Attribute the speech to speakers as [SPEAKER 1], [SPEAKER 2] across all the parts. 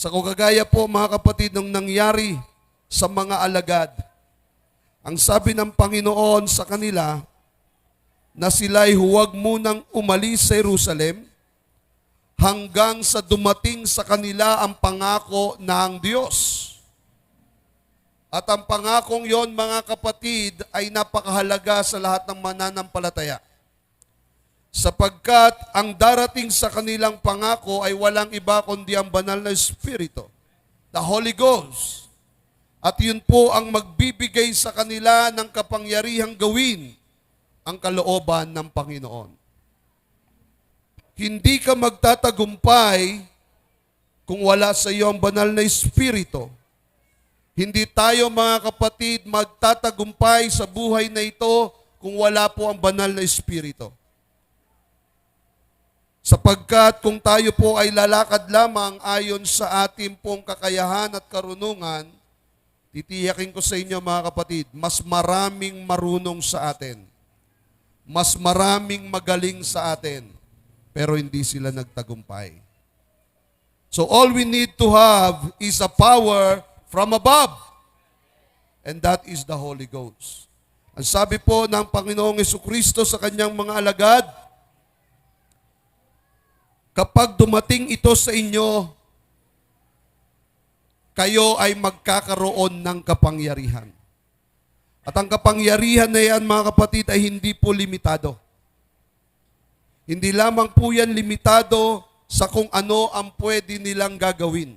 [SPEAKER 1] Sa kagaya po mga kapatid ng nangyari sa mga alagad. Ang sabi ng Panginoon sa kanila na sila'y huwag munang umalis sa Jerusalem hanggang sa dumating sa kanila ang pangako ng Diyos. At ang pangakong yon mga kapatid ay napakahalaga sa lahat ng mananampalataya. Sapagkat ang darating sa kanilang pangako ay walang iba kundi ang banal na Espiritu, the Holy Ghost. At yun po ang magbibigay sa kanila ng kapangyarihang gawin ang kalooban ng Panginoon. Hindi ka magtatagumpay kung wala sa iyo ang banal na Espiritu. Hindi tayo mga kapatid magtatagumpay sa buhay na ito kung wala po ang banal na Espiritu. Sapagkat kung tayo po ay lalakad lamang ayon sa ating pong kakayahan at karunungan, titiyakin ko sa inyo mga kapatid, mas maraming marunong sa atin. Mas maraming magaling sa atin, pero hindi sila nagtagumpay. So all we need to have is a power from above. And that is the Holy Ghost. Ang sabi po ng Panginoong Jesucristo sa kanyang mga alagad, kapag dumating ito sa inyo, kayo ay magkakaroon ng kapangyarihan. At ang kapangyarihan na yan, mga kapatid, ay hindi po limitado. Hindi lamang po yan limitado sa kung ano ang pwede nilang gagawin.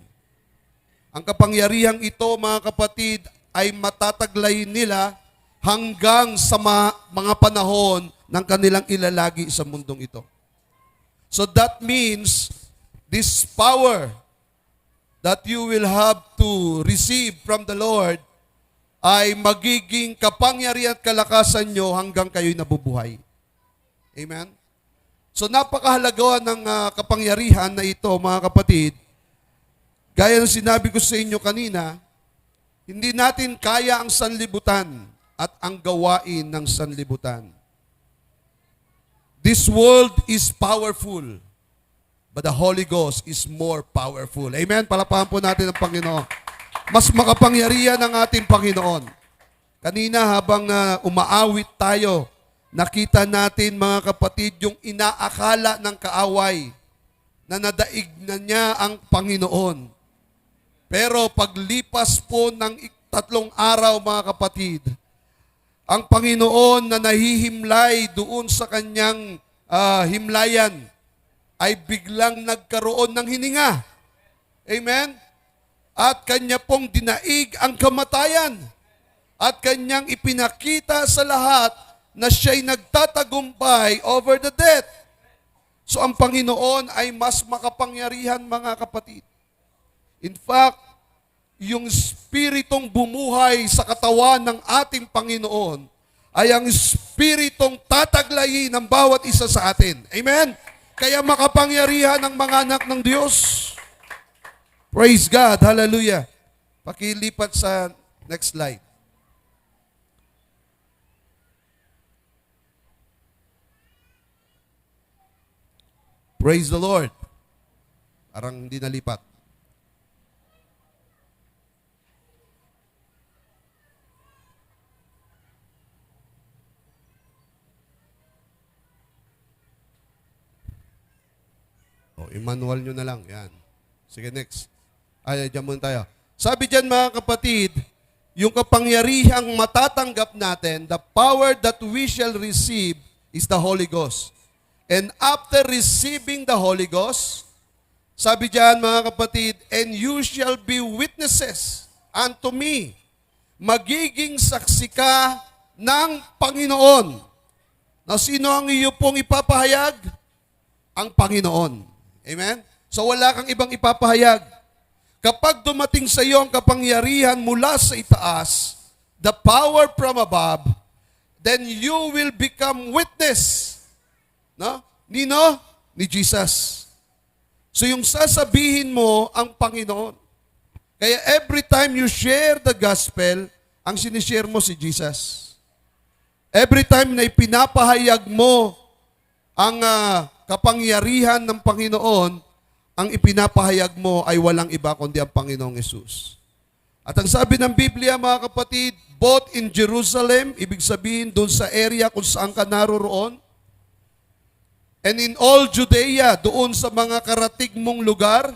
[SPEAKER 1] Ang kapangyarihang ito, mga kapatid, ay matataglayin nila hanggang sa mga panahon ng kanilang ilalagi sa mundong ito. So that means this power that you will have to receive from the Lord ay magiging kapangyarihan at kalakasan nyo hanggang kayo'y nabubuhay. Amen? So napakahalaga ng kapangyarihan na ito, mga kapatid. Gaya ng sinabi ko sa inyo kanina, hindi natin kaya ang sanlibutan at ang gawain ng sanlibutan. This world is powerful, but the Holy Ghost is more powerful. Amen? Palapahan po natin ang Panginoon. Mas makapangyarihan ang ating Panginoon. Kanina habang umaawit tayo, nakita natin mga kapatid yung inaakala ng kaaway na nadaig na niya ang Panginoon. Pero paglipas po ng 3 araw mga kapatid, ang Panginoon na nahihimlay doon sa kanyang himlayan ay biglang nagkaroon ng hininga. Amen? At kanya pong dinaig ang kamatayan. At kanyang ipinakita sa lahat na siya'y nagtatagumpay over the death. So ang Panginoon ay mas makapangyarihan mga kapatid. In fact, yung Espiritong bumuhay sa katawan ng ating Panginoon ay ang Espiritong tataglayin ng bawat isa sa atin. Amen? Kaya makapangyarihan ang mga anak ng Diyos. Praise God. Hallelujah. Pakilipat sa next slide. Praise the Lord. Parang hindi nalipat. I-manual nyo na lang. Yan. Sige, next. Diyan muna tayo. Sabi dyan mga kapatid, yung kapangyarihang matatanggap natin, the power that we shall receive is the Holy Ghost. And after receiving the Holy Ghost, sabi dyan mga kapatid, and you shall be witnesses unto me. Magiging saksi ka ng Panginoon. Na sino ang iyo pong ipapahayag? Ang Panginoon. Amen? So wala kang ibang ipapahayag. Kapag dumating sa iyo ang kapangyarihan mula sa itaas, the power from above, then you will become witness. No? Nino? Ni Jesus. So yung sasabihin mo ang Panginoon. Kaya every time you share the gospel, ang sinishare mo si Jesus. Every time na ipinapahayag mo ang kapangyarihan ng Panginoon, ang ipinapahayag mo ay walang iba kundi ang Panginoong Yesus. At ang sabi ng Biblia, mga kapatid, both in Jerusalem, ibig sabihin doon sa area kung saan ka naroroon, and in all Judea, doon sa mga karatig mong lugar,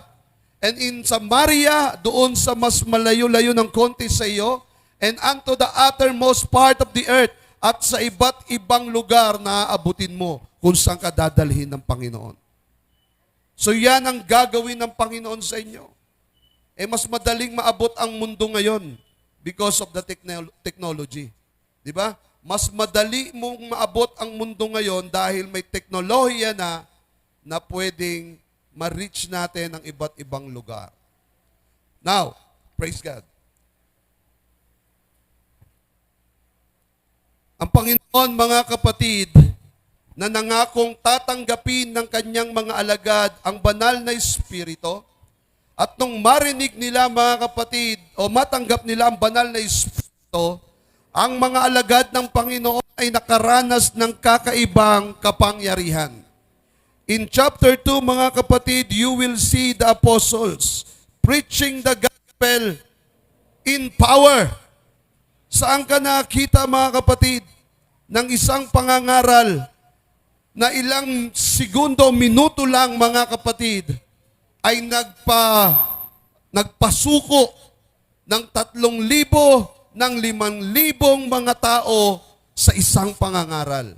[SPEAKER 1] and in Samaria, doon sa mas malayo-layo ng konti sa iyo, and unto the uttermost part of the earth, at sa iba't ibang lugar na aabutin mo kung saan ka dadalhin ng Panginoon. So yan ang gagawin ng Panginoon sa inyo. Mas madaling maabot ang mundo ngayon because of the technology. Di ba? Mas madali mong maabot ang mundo ngayon dahil may teknolohiya na pwedeng ma-reach natin ang iba't ibang lugar. Now, praise God. Ang Panginoon, mga kapatid, na nangakong tatanggapin ng kanyang mga alagad ang banal na Espiritu, at nung marinig nila, mga kapatid, o matanggap nila ang banal na Espiritu, ang mga alagad ng Panginoon ay nakaranas ng kakaibang kapangyarihan. In chapter 2, mga kapatid, you will see the apostles preaching the gospel in power. Saan ka nakita, mga kapatid, ng isang pangangaral na ilang segundo, minuto lang, mga kapatid, ay nagpasuko ng 3,000 ng 5,000 mga tao sa isang pangangaral.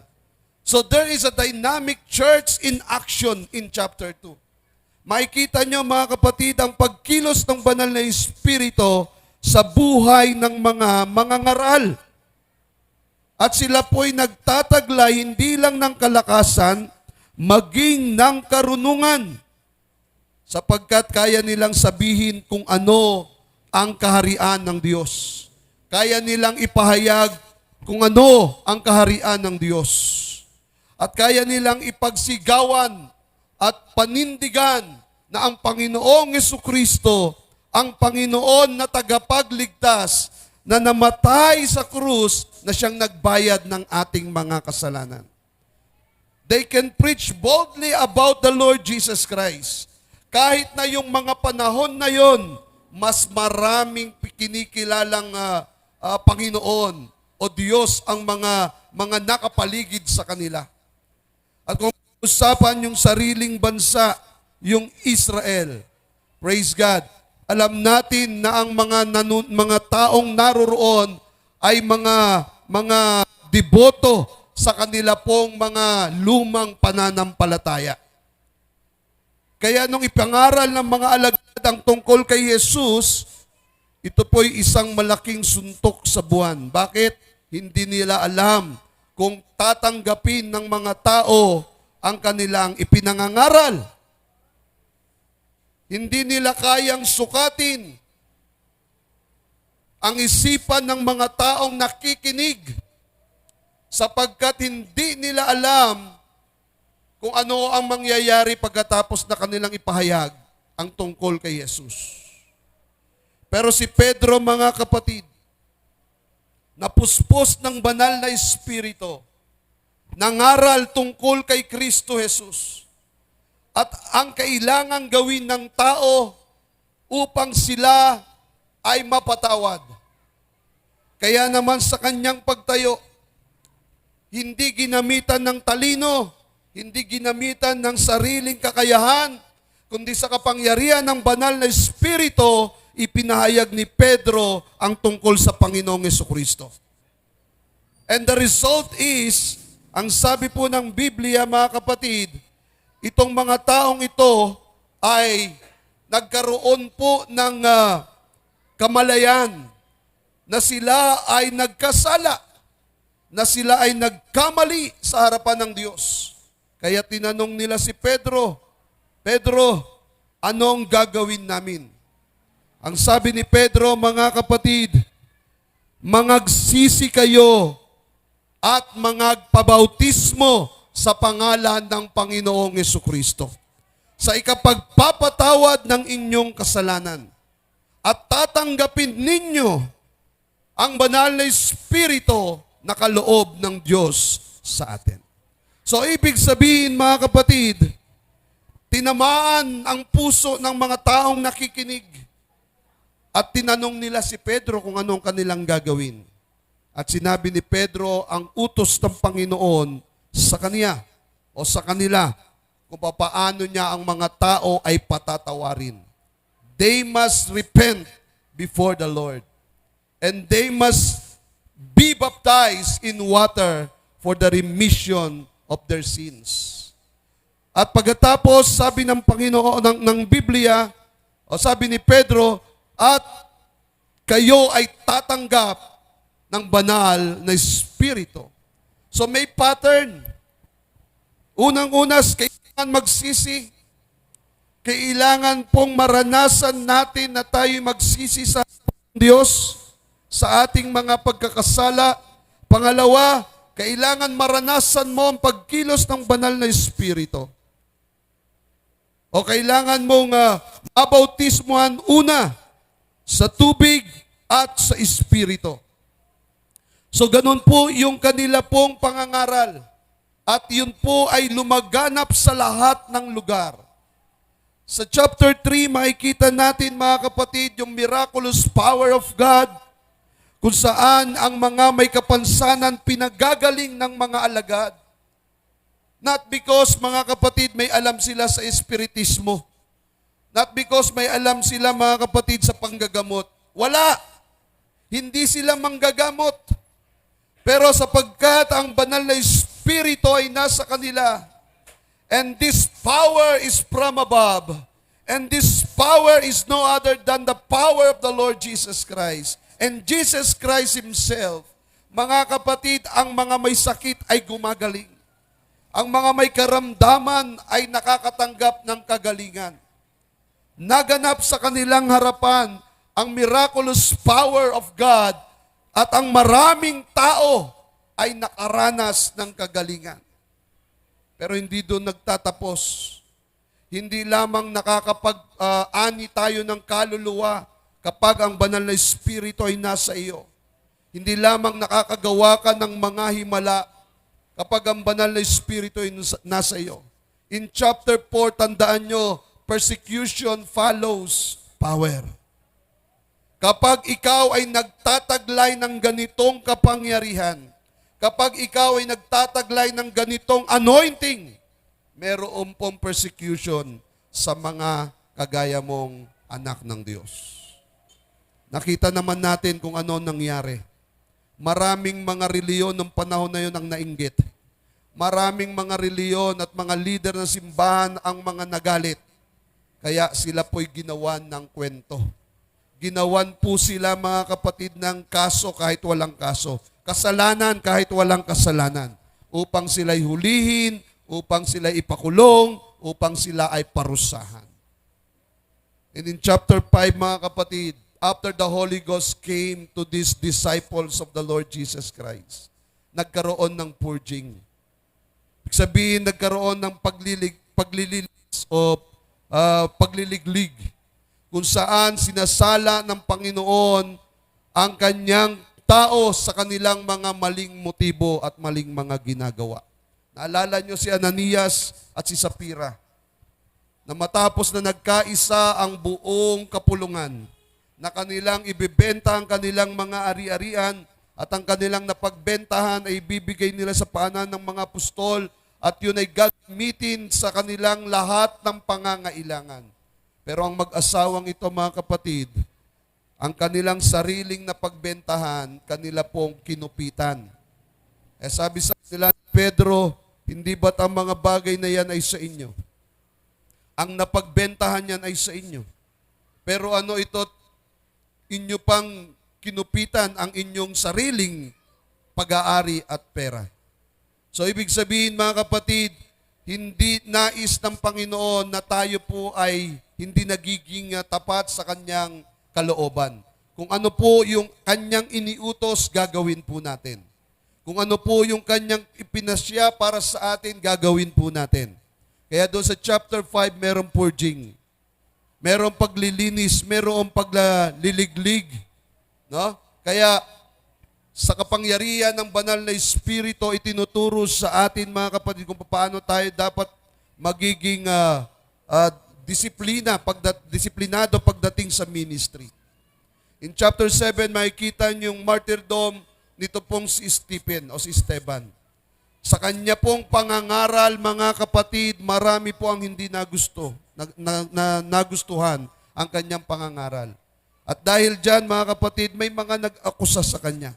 [SPEAKER 1] So there is a dynamic church in action in chapter 2. Makikita nyo, mga kapatid, ang pagkilos ng banal na Espiritu sa buhay ng mga mangangaral. At sila po'y nagtataglay hindi lang ng kalakasan, maging ng karunungan. Sapagkat kaya nilang sabihin kung ano ang kaharian ng Diyos. Kaya nilang ipahayag kung ano ang kaharian ng Diyos. At kaya nilang ipagsigawan at panindigan na ang Panginoong Jesucristo, ang Panginoon na tagapagligtas, na namatay sa krus, na siyang nagbayad ng ating mga kasalanan. They can preach boldly about the Lord Jesus Christ. Kahit na yung mga panahon na yon, mas maraming kinikilalang Panginoon o Diyos ang mga nakapaligid sa kanila. At kung usapan yung sariling bansa, yung Israel, praise God, alam natin na ang mga taong naroroon ay mga deboto sa kanila pong mga lumang pananampalataya. Kaya nung ipangaral ng mga alagad ang tungkol kay Jesus, ito po'y isang malaking suntok sa buwan. Bakit? Hindi nila alam kung tatanggapin ng mga tao ang kanilang ipinangangaral. Hindi nila kayang sukatin ang isipan ng mga taong nakikinig sapagkat hindi nila alam kung ano ang mangyayari pagkatapos na kanilang ipahayag ang tungkol kay Jesus. Pero si Pedro, mga kapatid, napuspos ng banal na Espiritu, nangaral tungkol kay Kristo Jesus. At ang kailangang gawin ng tao upang sila ay mapatawad. Kaya naman sa kanyang pagtayo, hindi ginamitan ng talino, hindi ginamitan ng sariling kakayahan, kundi sa kapangyarihan ng banal na Espiritu, ipinahayag ni Pedro ang tungkol sa Panginoong Jesucristo. And the result is, ang sabi po ng Biblia, mga kapatid, itong mga taong ito ay nagkaroon po ng kamalayan na sila ay nagkasala, na sila ay nagkamali sa harapan ng Diyos. Kaya tinanong nila si Pedro, Pedro, anong gagawin namin? Ang sabi ni Pedro, mga kapatid, mangagsisi kayo at mangagpabautismo sa pangalan ng Panginoong Jesucristo sa ikapagpapatawad ng inyong kasalanan at tatanggapin ninyo ang banal na Espiritu na kaloob ng Diyos sa atin. So ibig sabihin, mga kapatid, tinamaan ang puso ng mga taong nakikinig. At tinanong nila si Pedro kung anong kanilang gagawin. At sinabi ni Pedro ang utos ng Panginoon sa kaniya o sa kanila kung paano niya ang mga tao ay patatawarin. They must repent before the Lord. And they must be baptized in water for the remission of their sins. At pagkatapos, sabi ng Panginoon, ng Biblia, o sabi ni Pedro, at kayo ay tatanggap ng banal na Espiritu. So may pattern. Unang-unas, kailangan magsisi. Kailangan pong maranasan natin na tayo magsisi sa Diyos sa ating mga pagkakasala. Pangalawa, kailangan maranasan mo ang pagkilos ng banal na Espiritu. O kailangan mong mabautismuhan una sa tubig at sa Espiritu. So ganun po yung kanila pong pangangaral. At yun po ay lumaganap sa lahat ng lugar. Sa chapter 3, makikita natin mga kapatid yung miraculous power of God kung saan ang mga may kapansanan pinagagaling ng mga alagad. Not because mga kapatid may alam sila sa espiritismo. Not because may alam sila mga kapatid sa panggagamot. Wala. Hindi sila manggagamot. Pero sapagkat ang banal na Espiritu ay nasa kanila, and this power is from above, and this power is no other than the power of the Lord Jesus Christ. And Jesus Christ Himself, mga kapatid, ang mga may sakit ay gumagaling. Ang mga may karamdaman ay nakakatanggap ng kagalingan. Naganap sa kanilang harapan ang miraculous power of God at ang maraming tao ay nakaranas ng kagalingan. Pero hindi doon nagtatapos. Hindi lamang nakakapag-ani tayo ng kaluluwa kapag ang banal na Espiritu ay nasa iyo. Hindi lamang nakakagawa ka ng mga himala kapag ang banal na Espiritu ay nasa iyo. In chapter 4, tandaan nyo, persecution follows power. Kapag ikaw ay nagtataglay ng ganitong kapangyarihan, kapag ikaw ay nagtataglay ng ganitong anointing, meron pong persecution sa mga kagaya mong anak ng Diyos. Nakita naman natin kung ano nangyari. Maraming mga reliyon ng panahon na yun ang nainggit. Maraming mga reliyon at mga leader ng simbahan ang mga nagalit. Kaya sila po'y ginawan ng kwento. Ginawan po sila mga kapatid ng kaso kahit walang kaso. Kasalanan kahit walang kasalanan. Upang sila'y hulihin, upang sila'y ipakulong, upang sila ay parusahan. And in chapter 5 mga kapatid, after the Holy Ghost came to these disciples of the Lord Jesus Christ, nagkaroon ng purging. Ibig sabihin, nagkaroon ng paglililis o pagliliglig, kung saan sinasala ng Panginoon ang kanyang tao sa kanilang mga maling motibo at maling mga ginagawa. Naalala nyo si Ananias at si Sapphira, na matapos na nagkaisa ang buong kapulungan, na kanilang ibibenta ang kanilang mga ari-arian at ang kanilang napagbentahan ay ibibigay nila sa paanan ng mga apostol at yun ay gagamitin sa kanilang lahat ng pangangailangan. Pero ang mag-asawang ito mga kapatid, ang kanilang sariling napagbentahan, kanila pong kinupitan. Sabi sa kanila, Pedro, hindi ba't ang mga bagay na yan ay sa inyo? Ang napagbentahan yan ay sa inyo. Pero ano ito, inyo pang kinupitan ang inyong sariling pag-aari at pera. So ibig sabihin mga kapatid, hindi nais ng Panginoon na tayo po ay hindi nagiging tapat sa kanyang kalooban. Kung ano po yung kanyang iniutos, gagawin po natin. Kung ano po yung kanyang ipinasya para sa atin, gagawin po natin. Kaya doon sa chapter 5, merong purging. Merong paglilinis, merong pagliliglig. No? Kaya sa kapangyarihan ng banal na Espiritu, itinuturo sa atin mga kapatid kung paano tayo dapat magiging disiplinado pagdating sa ministry. In chapter 7, makikita yung martyrdom nito pong si Stephen o si Esteban. Sa kanya pong pangangaral, mga kapatid, marami po ang hindi nagustuhan ang kanyang pangangaral. At dahil dyan, mga kapatid, may mga nag-akusa sa kanya.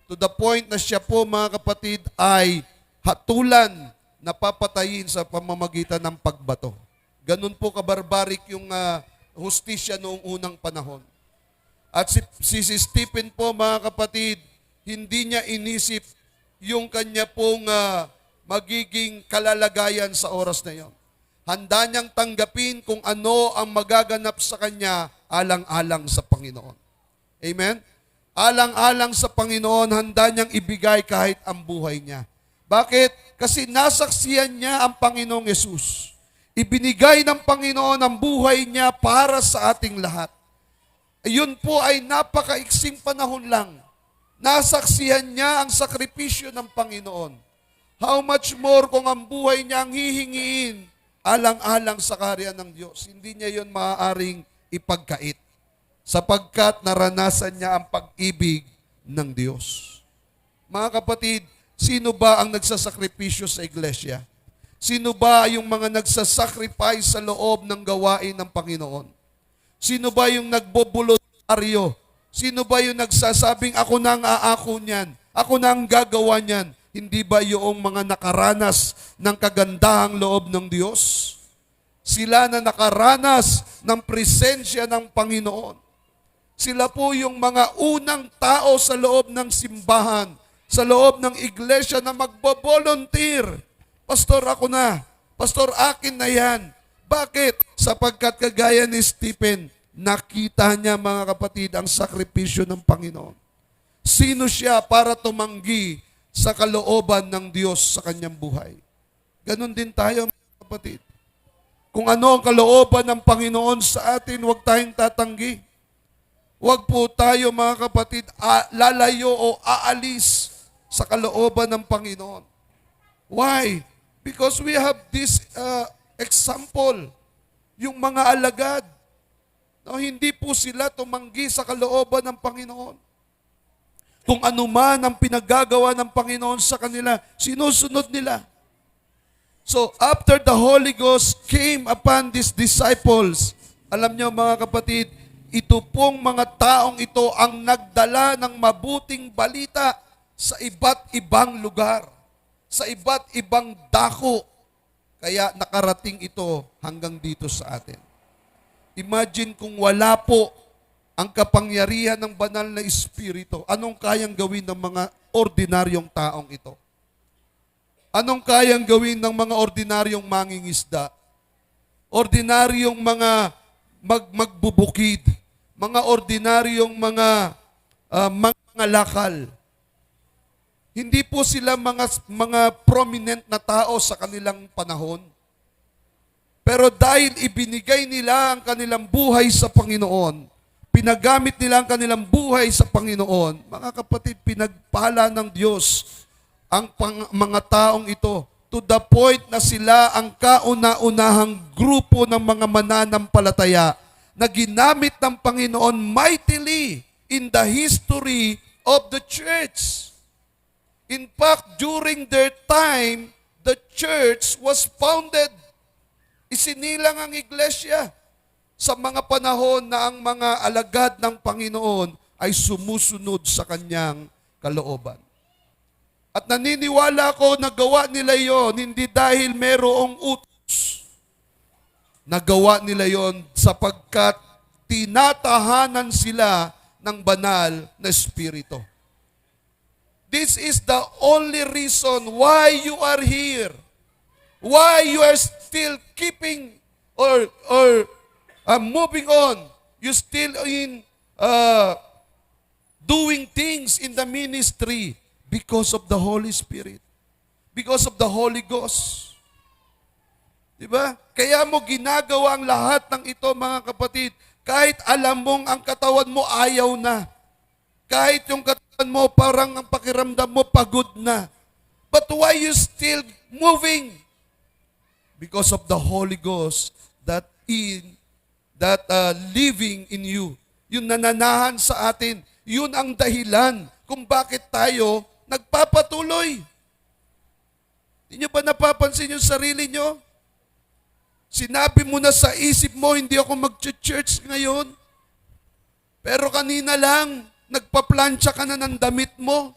[SPEAKER 1] To the point na siya po, mga kapatid, ay hatulan na papatayin sa pamamagitan ng pagbato. Ganun po kabarbarik yung hustisya noong unang panahon. At si Stephen po, mga kapatid, hindi niya inisip yung kanya pong magiging kalalagayan sa oras na yon. Handa niyang tanggapin kung ano ang magaganap sa kanya alang-alang sa Panginoon. Amen? Alang-alang sa Panginoon, handa niyang ibigay kahit ang buhay niya. Bakit? Kasi nasaksiyan niya ang Panginoong Yesus. Ibinigay ng Panginoon ang buhay niya para sa ating lahat. Yun po ay napakaiksing panahon lang. Nasaksihan niya ang sakripisyo ng Panginoon. How much more kung ang buhay niya ang hihingiin alang-alang sa kaharian ng Diyos. Hindi niya yun maaaring ipagkait sapagkat naranasan niya ang pag-ibig ng Diyos. Mga kapatid, sino ba ang nagsasakripisyo sa iglesia? Sino ba yung mga nagsasacrifice sa loob ng gawain ng Panginoon? Sino ba yung nagboboluntaryo? Sino ba yung nagsasabing, ako na ang aako niyan? Ako na ang gagawa niyan? Hindi ba yung mga nakaranas ng kagandahang loob ng Diyos? Sila na nakaranas ng presensya ng Panginoon. Sila po yung mga unang tao sa loob ng simbahan, sa loob ng iglesia na magbo-volunteer. Pastor, ako na. Pastor, akin na yan. Bakit? Sapagkat kagaya ni Stephen, nakita niya, mga kapatid, ang sakripisyo ng Panginoon. Sino siya para tumanggi sa kalooban ng Diyos sa kanyang buhay? Ganon din tayo, mga kapatid. Kung ano ang kalooban ng Panginoon sa atin, huwag tayong tatanggi. Huwag po tayo, mga kapatid, lalayo o aalis sa kalooban ng Panginoon. Why? Because we have this example, yung mga alagad. No, hindi po sila tumanggi sa kalooban ng Panginoon. Kung ano man ang pinagagawa ng Panginoon sa kanila, sinusunod nila. So, after the Holy Ghost came upon these disciples, alam niyo, mga kapatid, ito pong mga taong ito ang nagdala ng mabuting balita sa iba't ibang lugar, sa iba't ibang dako. Kaya nakarating ito hanggang dito sa atin. Imagine kung wala po ang kapangyarihan ng banal na Espiritu, anong kayang gawin ng mga ordinaryong taong ito? Anong kayang gawin ng mga ordinaryong mangingisda? Ordinaryong mga magbubukid, mga ordinaryong mga lakal. Hindi po sila mga prominent na tao sa kanilang panahon. Pero dahil ibinigay nila ang kanilang buhay sa Panginoon, pinagamit nila ang kanilang buhay sa Panginoon, mga kapatid, pinagpala ng Diyos ang mga taong ito to the point na sila ang kauna-unahang grupo ng mga mananampalataya na ginamit ng Panginoon mightily in the history of the church. In fact, during their time, the church was founded. Isinilang ang iglesia sa mga panahon na ang mga alagad ng Panginoon ay sumusunod sa kanyang kalooban. At naniniwala ko na gawa nila yon hindi dahil merong utos. Nagawa nila yon sapagkat tinatahanan sila ng banal na Espiritu. This is the only reason why you are here. Why you are still keeping or moving on. You still in doing things in the ministry because of the Holy Spirit. Because of the Holy Ghost. Diba? Kaya mo ginagawa ang lahat ng ito, mga kapatid, kahit alam mong ang katawan mo ayaw na. Kahit yung katawan mo parang ang pakiramdam mo pagod na. But why you still moving? Because of the Holy Ghost that in, that living in you. Yung nananahan sa atin, yun ang dahilan kung bakit tayo nagpapatuloy. Hindi nyo ba napapansin yung sarili nyo? Sinabi mo na sa isip mo, hindi ako mag-church ngayon. Pero kanina lang, nagpaplansya ka na ng damit mo.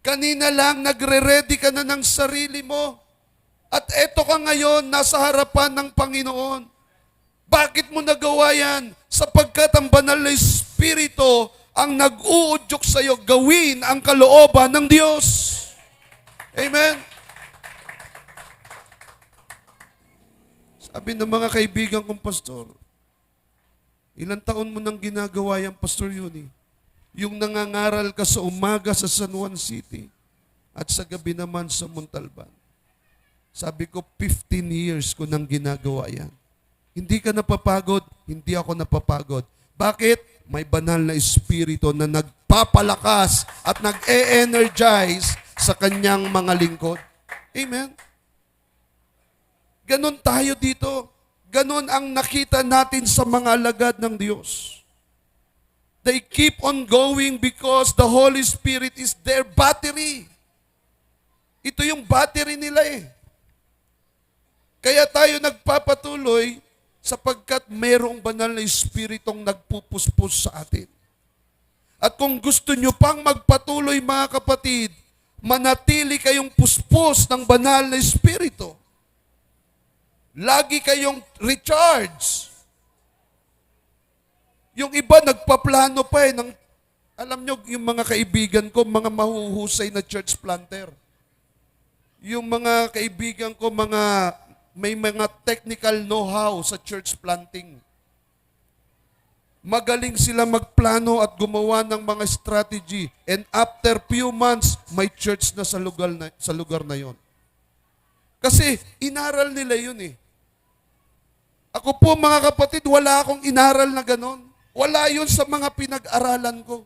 [SPEAKER 1] Kanina lang, nagre-ready ka na ng sarili mo. At eto ka ngayon, nasa harapan ng Panginoon. Bakit mo nagawa yan? Sapagkat ang banal na Espiritu ang nag-uudyok sa iyo gawin ang kalooban ng Diyos. Amen? Sabi ng mga kaibigan kong pastor, ilang taon mo nang ginagawa yan, Pastor Yuni? Yung nangangaral ka sa umaga sa San Juan City at sa gabi naman sa Montalban. Sabi ko, 15 years ko nang ginagawa yan. Hindi ka napapagod, hindi ako napapagod. Bakit? May banal na Espiritu na nagpapalakas at nag-e-energize sa kanyang mga lingkod. Amen? Ganon tayo dito. Ganon ang nakita natin sa mga alagad ng Diyos. They keep on going because the Holy Spirit is their battery. Ito yung battery nila eh. Kaya tayo nagpapatuloy sapagkat mayroong banal na Espiritong nagpupuspos sa atin. At kung gusto nyo pang magpatuloy mga kapatid, manatili kayong puspos ng banal na Espiritu. Lagi kayong recharge. Yung iba nagpaplano pa eh. Alam nyo, yung mga kaibigan ko, mga mahuhusay na church planter. Yung mga kaibigan ko, may mga technical know-how sa church planting. Magaling sila magplano at gumawa ng mga strategy. And after few months, may church na sa lugar na yon. Kasi inaral nila yun eh. Ako po mga kapatid, wala akong inaral na ganon. Wala yun sa mga pinag-aralan ko.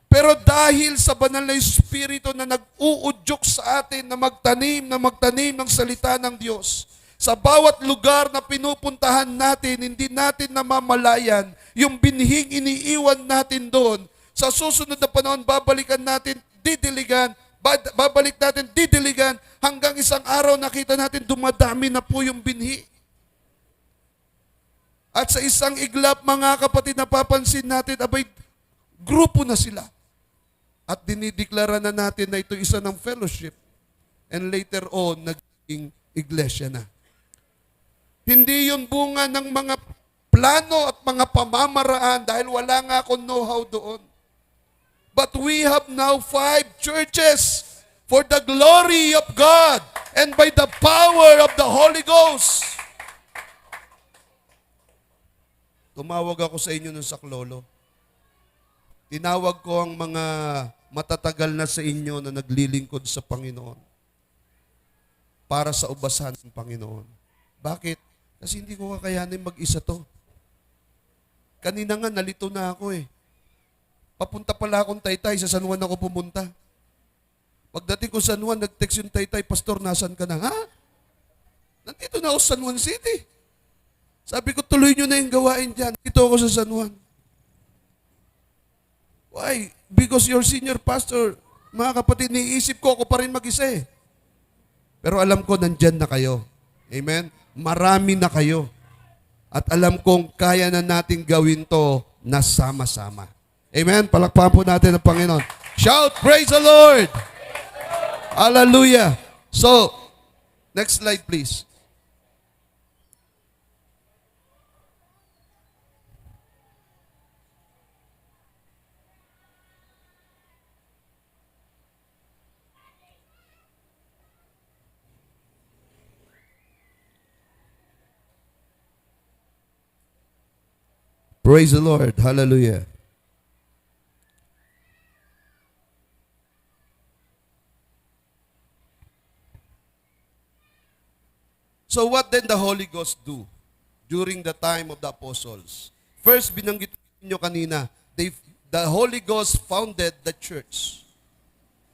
[SPEAKER 1] Pero dahil sa banal na Espiritu na nag-uudyok sa atin na magtanim ng salita ng Diyos, sa bawat lugar na pinupuntahan natin, hindi natin namamalayan yung binhing iniiwan natin doon. Sa susunod na panahon, babalik natin didiligan, hanggang isang araw nakita natin dumadami na po yung binhi. At sa isang iglap, mga kapatid, napapansin natin, abay, grupo na sila. At dinideklara na natin na ito isa ng fellowship. And later on, naging iglesia na. Hindi yun bunga ng mga plano at mga pamamaraan dahil wala nga akong know-how doon. But we have now 5 churches for the glory of God and by the power of the Holy Ghost. Tumawag ako sa inyo ng saklolo. Tinawag ko ang mga matatagal na sa inyo na naglilingkod sa Panginoon para sa ubasan ng Panginoon. Bakit? Kasi hindi ko kakayanin mag-isa to. Kanina nga, nalito na ako eh. Papunta pala akong Taytay, sa San Juan ako pumunta. Pagdating ko sa San Juan, nag-text yung Taytay, Pastor, nasan ka na? Ha? Nandito na ako sa San Juan City. Sabi ko, tuloy nyo na yung gawain dyan. Dito ako sa San Juan. Why? Because you're senior pastor. Mga kapatid, niisip ko, ako pa rin mag-isa eh. Pero alam ko, nandyan na kayo. Amen? Marami na kayo. At alam kong kaya na nating gawin to na sama-sama. Amen? Palakpakan po natin ang Panginoon. Shout, praise the Lord! Hallelujah! So, next slide please. Praise the Lord. Hallelujah. So what then the Holy Ghost do during the time of the apostles? First, binanggit niyo kanina, the Holy Ghost founded the church.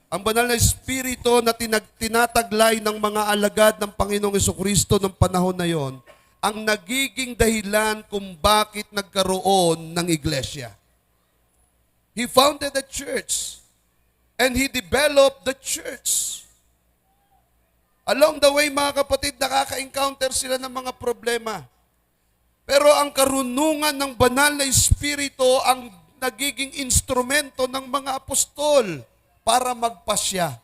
[SPEAKER 1] Ang banal na Espiritu na tinataglay ng mga alagad ng Panginoong Jesucristo ng panahon na yon ang nagiging dahilan kung bakit nagkaroon ng iglesia. He founded a church and he developed the church. Along the way, mga kapatid, nakaka-encounter sila ng mga problema. Pero ang karunungan ng banal na Espiritu ang nagiging instrumento ng mga apostol para magpasya.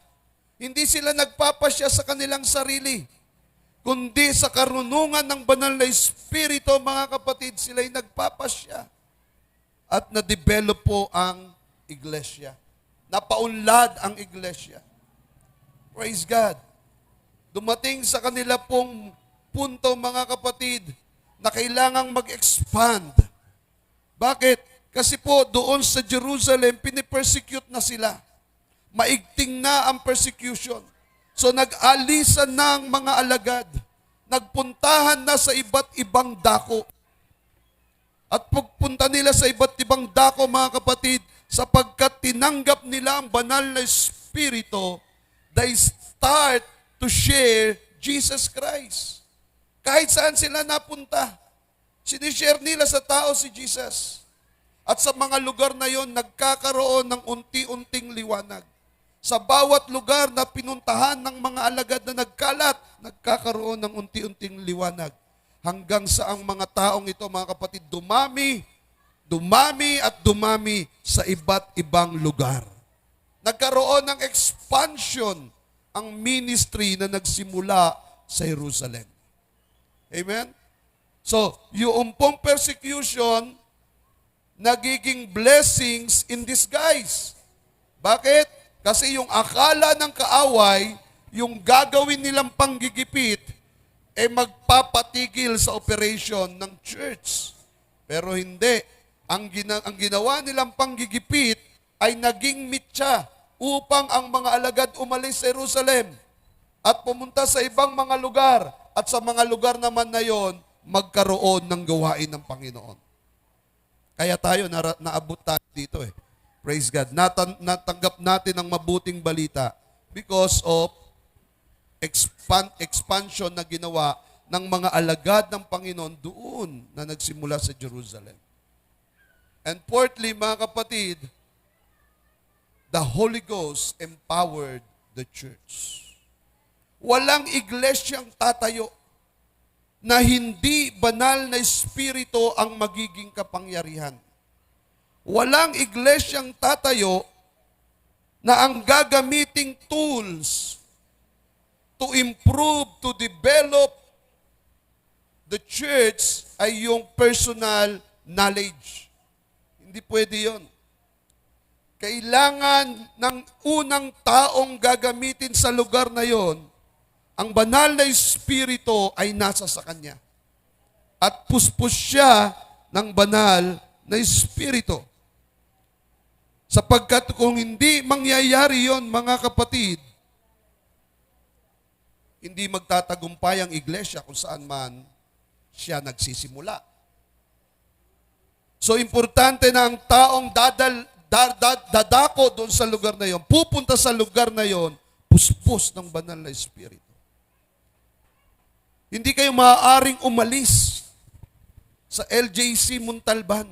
[SPEAKER 1] Hindi sila nagpapasya sa kanilang sarili, kundi sa karunungan ng banal na Espiritu, mga kapatid, sila'y nagpapasya. At na-develop po ang iglesia. Napaunlad ang iglesia. Praise God. Dumating sa kanila pong punto, mga kapatid, na kailangang mag-expand. Bakit? Kasi po doon sa Jerusalem, pinipersecute na sila. Maigting na ang persecution. So nag-alisan na ang mga alagad. Nagpuntahan na sa iba't ibang dako. At pagpunta nila sa iba't ibang dako, mga kapatid, sapagkat tinanggap nila ang banal na Espiritu, they start to share Jesus Christ. Kahit saan sila napunta, sinishare nila sa tao si Jesus. At sa mga lugar na yon, nagkakaroon ng unti-unting liwanag. Sa bawat lugar na pinuntahan ng mga alagad na nagkalat, nagkakaroon ng unti-unting liwanag. Hanggang sa ang mga taong ito, mga kapatid, dumami at dumami sa iba't ibang lugar. Nagkaroon ng expansion ang ministry na nagsimula sa Jerusalem. Amen? So, yung pong persecution, nagiging blessings in disguise. Bakit? Kasi yung akala ng kaaway, yung gagawin nilang panggigipit, magpapatigil sa operation ng church. Pero hindi. Ang ginawa nilang panggigipit ay naging mitya upang ang mga alagad umalis sa Jerusalem at pumunta sa ibang mga lugar. At sa mga lugar naman na yon, magkaroon ng gawain ng Panginoon. Kaya tayo, naabot tayo dito eh. Praise God. Natanggap natin ang mabuting balita because of expansion na ginawa ng mga alagad ng Panginoon doon na nagsimula sa Jerusalem. And fourthly, mga kapatid, the Holy Ghost empowered the church. Walang iglesyang tatayo na hindi banal na Espiritu ang magiging kapangyarihan. Walang iglesyang tatayo na ang gagamiting tools to improve, to develop the church ay yung personal knowledge. Hindi pwede yon. Kailangan ng unang taong gagamitin sa lugar na yon, ang banal na Espiritu ay nasa sa kanya. At puspos siya ng banal na Espiritu. Sapagkat kung hindi mangyayari yon, mga kapatid, hindi magtatagumpay ang iglesia kung saan man siya nagsisimula. So, importante na ang taong dadako doon sa lugar na yon, pupunta sa lugar na yon, puspos ng banal na Espiritu. Hindi kayo maaaring umalis sa LJC Muntalban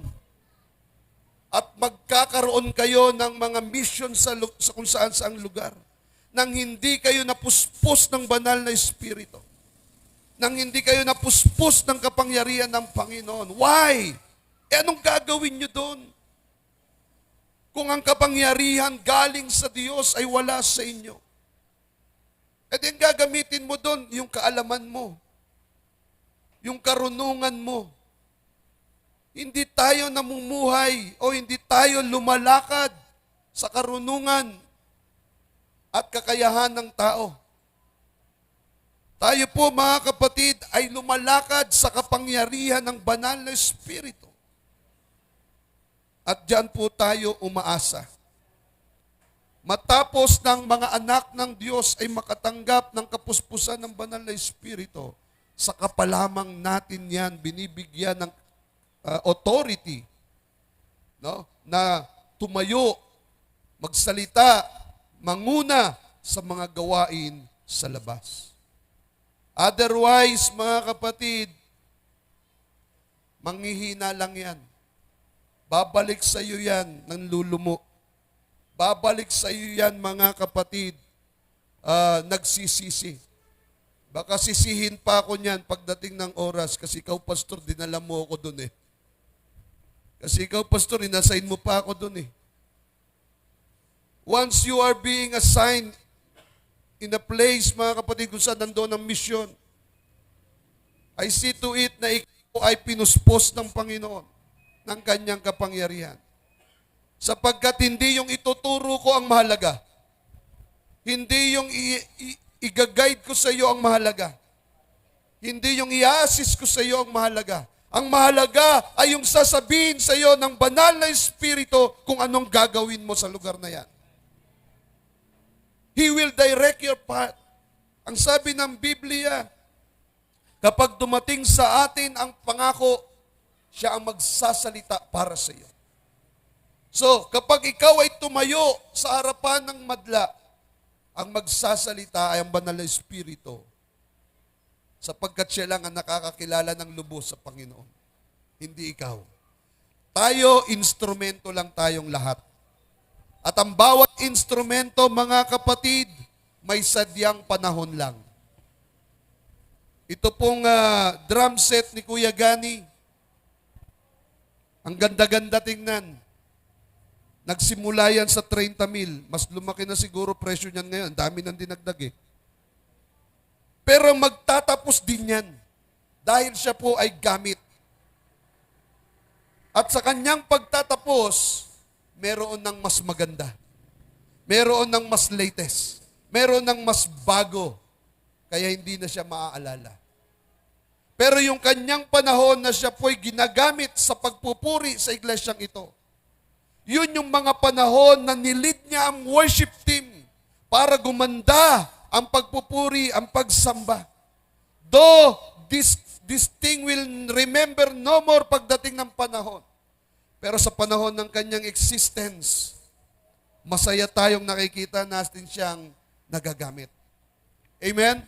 [SPEAKER 1] at magkakaroon kayo ng mga mission sa kung saan saang lugar nang hindi kayo napuspos ng banal na Espiritu. Nang hindi kayo napuspos ng kapangyarihan ng Panginoon. Why? Anong gagawin nyo doon? Kung ang kapangyarihan galing sa Diyos ay wala sa inyo. At yung gagamitin mo doon, yung kaalaman mo, yung karunungan mo. Hindi tayo namumuhay o hindi tayo lumalakad sa karunungan at kakayahan ng tao. Tayo po, mga kapatid, ay lumalakad sa kapangyarihan ng banal na Espiritu. At diyan po tayo umaasa. Matapos ng mga anak ng Diyos ay makatanggap ng kapuspusan ng banal na Espiritu, saka pa lamang natin yan binibigyan ng authority, no, na tumayo, magsalita, manguna sa mga gawain sa labas. Otherwise, mga kapatid, manghihina lang yan. Babalik sa iyo yan ng lulumo. Babalik sa iyo yan, mga kapatid, nagsisisi. Baka sisihin pa ako niyan pagdating ng oras kasi ikaw, pastor, dinala mo ako dun eh. Kasi ikaw, pastor, inassign mo pa ako dun eh. Once you are being assigned in a place, mga kapatid, kung saan nandoon ang mission, I see to it na ikaw ay pinuspos ng Panginoon ng kanyang kapangyarihan. Sapagkat hindi yung ituturo ko ang mahalaga. Hindi yung i-guide ko sa iyo ang mahalaga. Hindi yung i-assist ko sa iyo ang mahalaga. Ang mahalaga ay yung sasabihin sa iyo ng banal na Espiritu kung anong gagawin mo sa lugar na yan. He will direct your path. Ang sabi ng Biblia, kapag dumating sa atin ang pangako, siya ang magsasalita para sa iyo. So, kapag ikaw ay tumayo sa harapan ng madla, ang magsasalita ay ang banal na Espiritu. Sapagkat siya lang ang nakakakilala ng lubos sa Panginoon. Hindi ikaw. Tayo, instrumento lang tayong lahat. At ang bawat instrumento, mga kapatid, may sadyang panahon lang. Ito pong drum set ni Kuya Gani, ang ganda-ganda tingnan. Nagsimula yan sa 30,000. Mas lumaki na siguro presyo niyan ngayon. Dami nang dinagdag eh. Pero magtatapos din yan dahil siya po ay gamit. At sa kanyang pagtatapos, meron ng mas maganda. Meron ng mas latest. Meron ng mas bago. Kaya hindi na siya maaalala. Pero yung kanyang panahon na siya po'y ginagamit sa pagpupuri sa iglesyang ito, yun yung mga panahon na nilid niya ang worship team para gumanda ang pagpupuri, ang pagsamba. Though this thing will remember no more pagdating ng panahon. Pero sa panahon ng kanyang existence, masaya tayong nakikita natin siyang nagagamit. Amen?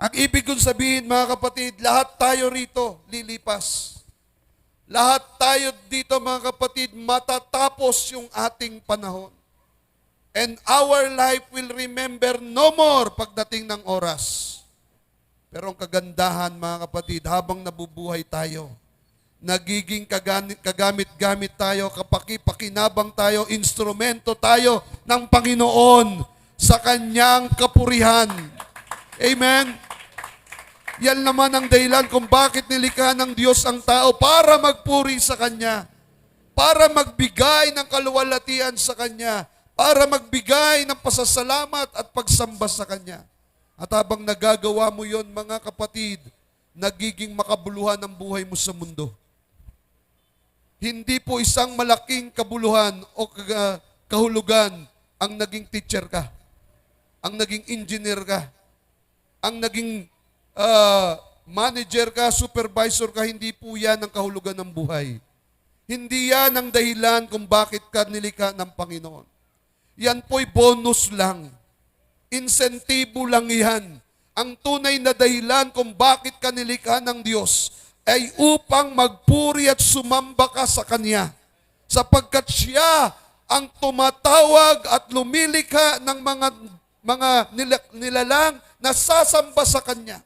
[SPEAKER 1] Ang ibig kong sabihin, mga kapatid, lahat tayo rito lilipas. Lahat tayo dito, mga kapatid, matatapos yung ating panahon. And our life will remember no more pagdating ng oras. Pero ang kagandahan, mga kapatid, habang nabubuhay tayo, nagiging kagamit-gamit tayo, kapaki-pakinabang tayo, instrumento tayo ng Panginoon sa Kanyang kapurihan. Amen? Yan naman ang dahilan kung bakit nilikha ng Diyos ang tao para magpuri sa Kanya, para magbigay ng kaluwalhatian sa Kanya, para magbigay ng pasasalamat at pagsamba sa Kanya. At habang nagagawa mo yon, mga kapatid, nagiging makabuluhan ang buhay mo sa mundo. Hindi po isang malaking kabuluhan o kahulugan ang naging teacher ka, ang naging engineer ka, ang naging manager ka, supervisor ka. Hindi po yan ang kahulugan ng buhay. Hindi yan ang dahilan kung bakit ka nilikha ng Panginoon. Yan po'y bonus lang. Insentibo lang yan. Ang tunay na dahilan kung bakit ka nilikha ng Diyos ay upang magpuri at sumamba ka sa Kanya. Sapagkat siya ang tumatawag at lumilikha ng mga nilalang na sasamba sa Kanya.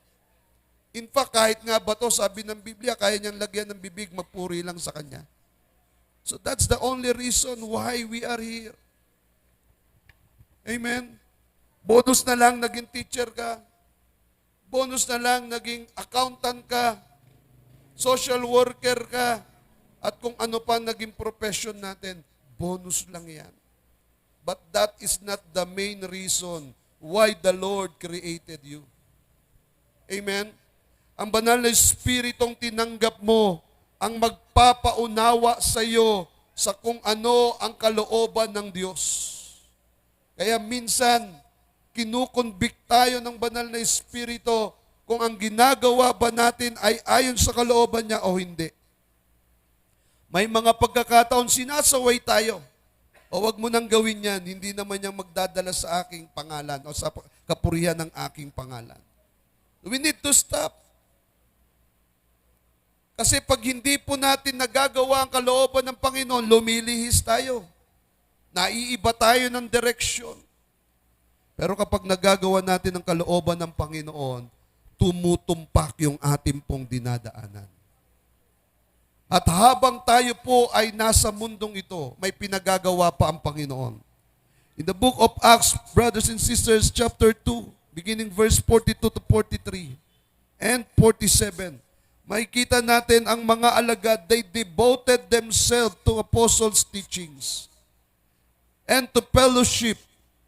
[SPEAKER 1] In fact, kahit nga bato, sabi ng Biblia, kaya niyang lagyan ng bibig, magpuri lang sa Kanya. So that's the only reason why we are here. Amen? Bonus na lang naging teacher ka. Bonus na lang naging accountant ka. Social worker ka. At kung ano pa naging profession natin, bonus lang yan. But that is not the main reason why the Lord created you. Amen? Ang banal na Espiritong tinanggap mo ang magpapaunawa sa iyo sa kung ano ang kalooban ng Diyos. Kaya minsan, kinukonvict tayo ng banal na Espiritu kung ang ginagawa ba natin ay ayon sa kalooban niya o hindi. May mga pagkakataon sinasaway tayo. O wag mo nang gawin yan, hindi naman yan magdadala sa aking pangalan o sa kapurihan ng aking pangalan. We need to stop. Kasi pag hindi po natin nagagawa ang kalooban ng Panginoon, lumilihis tayo. Naiiba tayo ng direksyon. Pero kapag nagagawa natin ang kalooban ng Panginoon, tumutumpak yung ating pong dinadaanan. At habang tayo po ay nasa mundong ito, may pinagagawa pa ang Panginoon. In the book of Acts, brothers and sisters, chapter 2, beginning verse 42 to 43 and 47, makikita natin ang mga alagad, they devoted themselves to apostles' teachings and to fellowship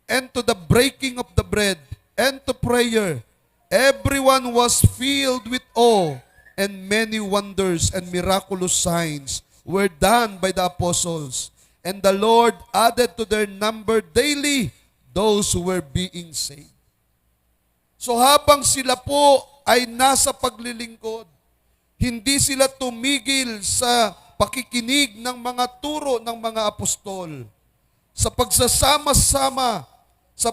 [SPEAKER 1] and to the breaking of the bread and to prayer. Everyone was filled with awe, and many wonders and miraculous signs were done by the apostles. And the Lord added to their number daily those who were being saved. So habang sila po ay nasa paglilingkod, hindi sila tumigil sa pakikinig ng mga turo ng mga apostol, sa pagsasama-sama, sa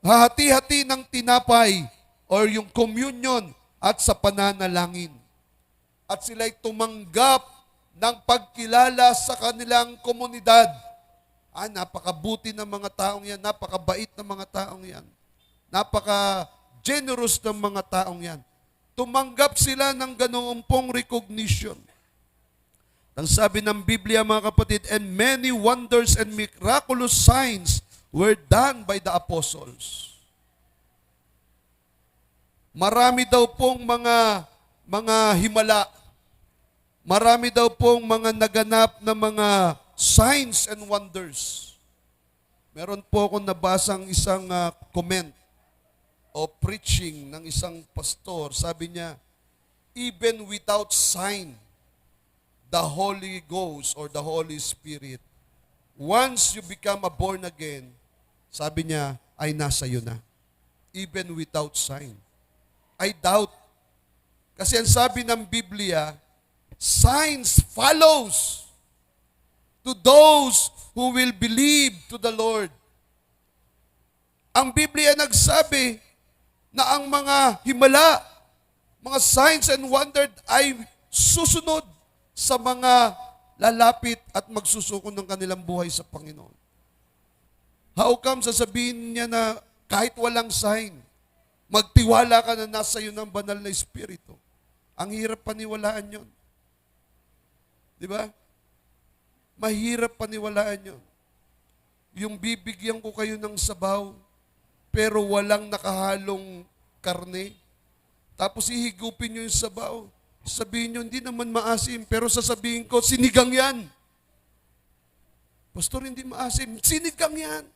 [SPEAKER 1] hahati-hati ng tinapay or yung communion at sa pananalangin. At sila'y tumanggap ng pagkilala sa kanilang komunidad. Napakabuti ng mga taong yan, napakabait ng mga taong yan, napaka-generous ng mga taong yan. Tumanggap sila ng ganoong pong recognition. Ang sabi ng Biblia, mga kapatid, and many wonders and miraculous signs were done by the apostles. Marami daw pong mga himala. Marami daw pong mga naganap na mga signs and wonders. Meron po akong nabasang isang comment o preaching ng isang pastor. Sabi niya, even without sign, the Holy Ghost or the Holy Spirit, once you become a born again, sabi niya, ay nasa iyo na. Even without sign. I doubt. Kasi ang sabi ng Biblia, signs follows to those who will believe to the Lord. Ang Biblia nagsabi na ang mga himala, mga signs and wonders ay susunod sa mga lalapit at magsusuko ng kanilang buhay sa Panginoon. How come sasabihin niya na kahit walang sign, magtiwala ka na nasa iyo ng banal na Espiritu? Ang hirap paniwalaan yon. Di ba? Mahirap paniwalaan yun. Yung bibigyan ko kayo ng sabaw, pero walang nakahalong karne. Tapos ihigupin nyo yung sabaw. Sabihin nyo, hindi naman maasim, pero sasabihin ko, sinigang yan. Pastor, hindi maasim. Sinigang yan.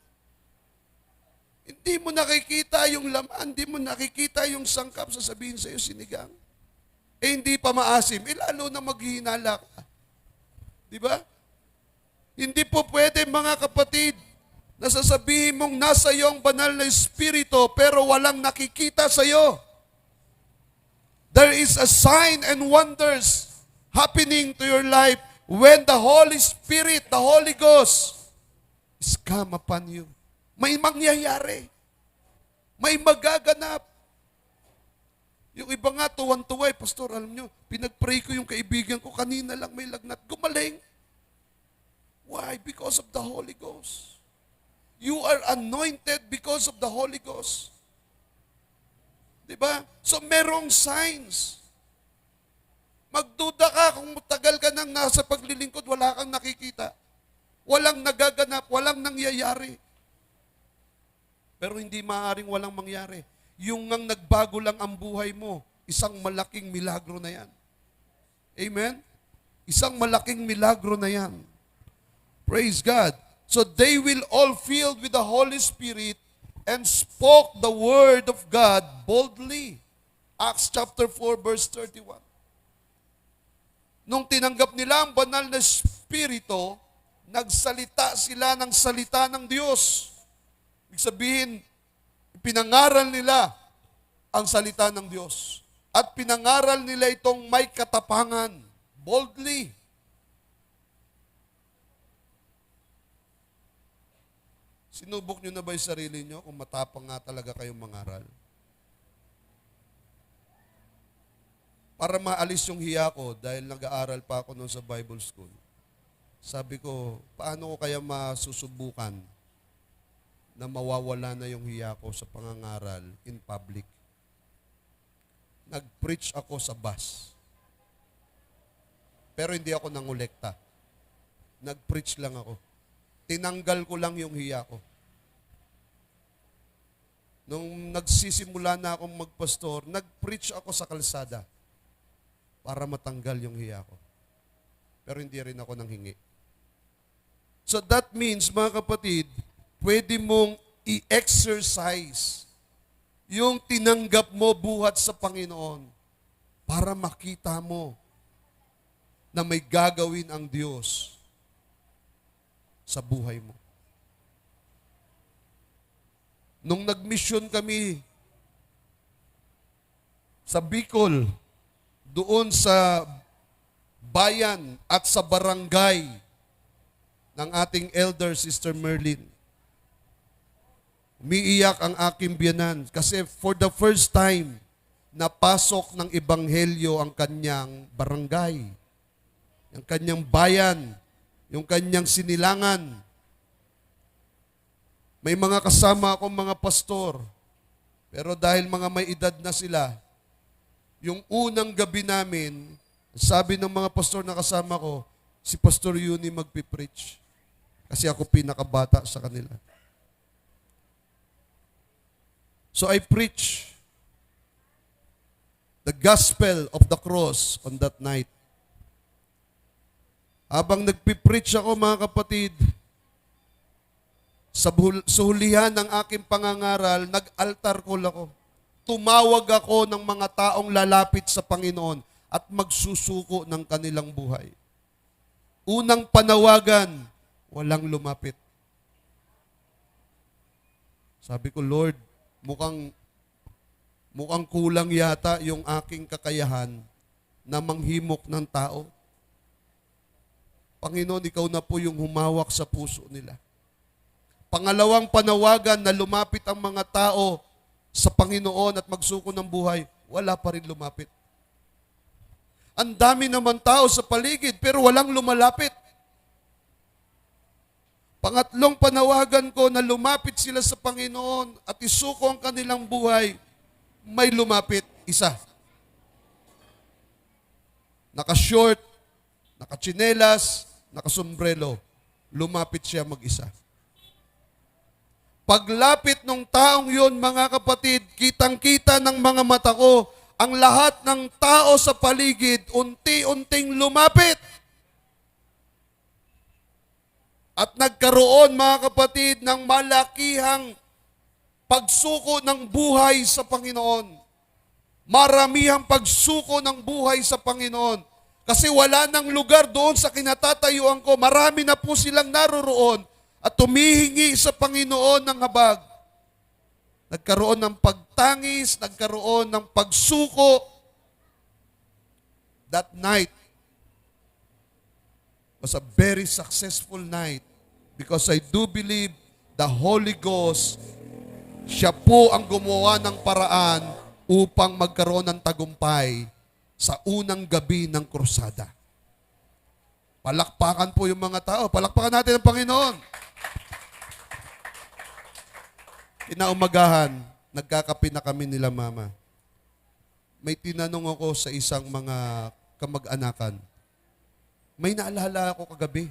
[SPEAKER 1] Hindi mo nakikita yung laman, hindi mo nakikita yung sangkap, sasabihin sa'yo, sinigang. Hindi pa maasim, lalo na maghihinala ka. Di ba? Hindi po pwede, mga kapatid, na sasabihin mong nasa iyo ang banal na Espiritu pero walang nakikita sa iyo. There is a sign and wonders happening to your life when the Holy Spirit, the Holy Ghost, is come upon you. May mangyayari. May magaganap. Yung iba nga, tuwan-tuwa Pastor, alam nyo, pinag-pray ko yung kaibigan ko, kanina lang may lagnat, gumaling. Why? Because of the Holy Ghost. You are anointed because of the Holy Ghost. Diba? So, merong signs. Magduda ka kung tagal ka nang nasa paglilingkod, wala kang nakikita. Walang nagaganap, walang nangyayari. Pero hindi maaaring walang mangyari. Yung ngang nagbago lang ang buhay mo, isang malaking milagro na yan. Amen? Isang malaking milagro na yan. Praise God. So they will all filled with the Holy Spirit and spoke the word of God boldly. Acts chapter 4 verse 31. Nung tinanggap nila ang banal na Espiritu, nagsalita sila ng salita ng Diyos. Ibig sabihin, pinangaral nila ang salita ng Diyos. At pinangaral nila itong may katapangan, boldly. Sinubok nyo na ba yung sarili nyo kung matapang nga talaga kayong mangaral? para maalis yung hiya ko dahil nag-aaral pa ako noon sa Bible school. Sabi ko, paano ko kaya masusubukan na mawawala na yung hiya ko sa pangangaral in public? Nag-preach ako sa bus. Pero hindi ako nangolekta. Nag-preach lang ako. Tinanggal ko lang yung hiya ko. Nung nagsisimula na akong magpastor, nag-preach ako sa kalsada para matanggal yung hiya ko. Pero hindi rin ako nanghingi. So that means, mga kapatid, pwede mong i-exercise yung tinanggap mo buhat sa Panginoon para makita mo na may gagawin ang Diyos sa buhay mo. Nung nag-mission kami sa Bicol, doon sa bayan at sa barangay ng ating elder, Sister Merlin, umiiyak ang aking biyanan kasi for the first time, napasok ng ebanghelyo ang kanyang barangay, ang kanyang bayan, yung kanyang sinilangan. May mga kasama akong mga pastor, pero dahil mga may edad na sila, yung unang gabi namin, sabi ng mga pastor na kasama ko, si Pastor Yuni magpipreach. Kasi ako pinakabata sa kanila. So I preach the gospel of the cross on that night. Habang nagpipreach ako, mga kapatid, sa hulihan ng aking pangangaral, nag-altar call ako. Tumawag ako ng mga taong lalapit sa Panginoon at magsusuko ng kanilang buhay. Unang panawagan, walang lumapit. Sabi ko, Lord, mukhang kulang yata yung aking kakayahan na manghimok ng tao. Panginoon, ikaw na po yung humawak sa puso nila. Pangalawang panawagan na lumapit ang mga tao sa Panginoon at magsuko ng buhay, wala pa rin lumapit. Ang dami naman tao sa paligid pero walang lumalapit. Pangatlong panawagan ko na lumapit sila sa Panginoon at isuko ang kanilang buhay, may lumapit, isa. Naka-short, naka-tsinelas, naka-sombrero, lumapit siya mag-isa. Paglapit ng taong yon, mga kapatid, kitang-kita ng mga mata ko, ang lahat ng tao sa paligid, unti-unting lumapit. At nagkaroon, mga kapatid, ng malakihang pagsuko ng buhay sa Panginoon. Maramihang pagsuko ng buhay sa Panginoon. Kasi wala nang lugar doon sa kinatatayuan ko. Marami na po silang naroroon at tumihingi sa Panginoon ng habag. Nagkaroon ng pagtangis, nagkaroon ng pagsuko. That night was a very successful night because I do believe the Holy Ghost, siya po ang gumawa ng paraan upang magkaroon ng tagumpay sa unang gabi ng krusada. Palakpakan po yung mga tao. Palakpakan natin ang Panginoon. Kinaumagahan, nagkakape na kami nila mama. May tinanong ako sa isang mga kamag-anakan. May naalala ako kagabi.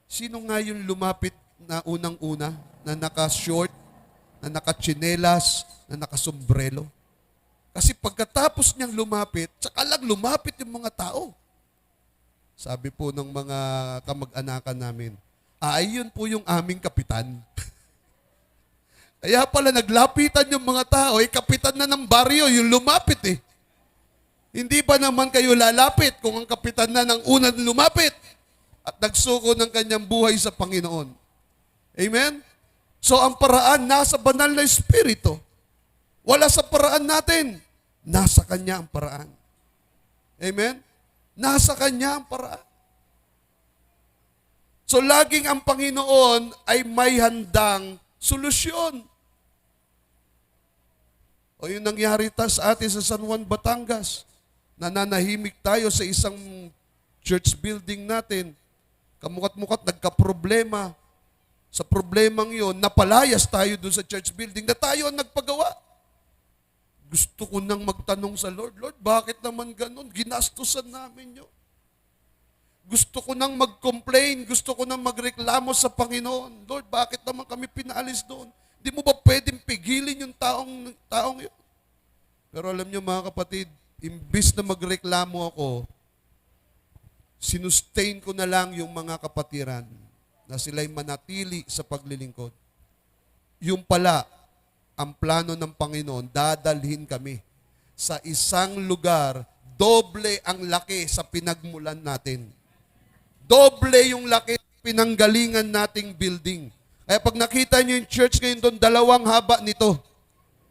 [SPEAKER 1] Sino nga yung lumapit na unang-una, na naka-short, na naka-tsinelas, na naka-sombrero? Kasi pagkatapos niyang lumapit, tsaka lang lumapit yung mga tao. Sabi po ng mga kamag-anakan namin, ayun po yung aming kapitan. Kaya pala naglapitan yung mga tao, kapitan na ng baryo, yung lumapit eh. Hindi ba naman kayo lalapit kung ang kapitan na ng unang lumapit at nagsuko ng kanyang buhay sa Panginoon? Amen? So ang paraan nasa banal na Espiritu. Wala sa paraan natin. Nasa Kanya ang paraan. Amen? Nasa Kanya ang paraan. So laging ang Panginoon ay may handang solusyon. O yung nangyari sa atin sa San Juan, Batangas. nananahimik tayo sa isang church building natin, kamukat-mukat nagka-problema. Sa problemang yon, napalayas tayo dun sa church building na tayo ang nagpagawa. Gusto ko nang magtanong sa Lord, Lord, bakit naman ganun? Ginastusan namin yun. Gusto ko nang mag-complain, gusto ko nang magreklamo sa Panginoon. Lord, bakit naman kami pinaalis doon? Hindi mo ba pwedeng pigilin yung taong yun? Pero alam niyo mga kapatid, imbis na magreklamo ako, sinustain ko na lang yung mga kapatiran na sila'y manatili sa paglilingkod. Yung pala, ang plano ng Panginoon, dadalhin kami sa isang lugar, doble ang laki sa pinagmulan natin. Doble yung laki pinanggalingan nating building. Kaya pag nakita niyo yung church ngayon doon, 2 haba nito.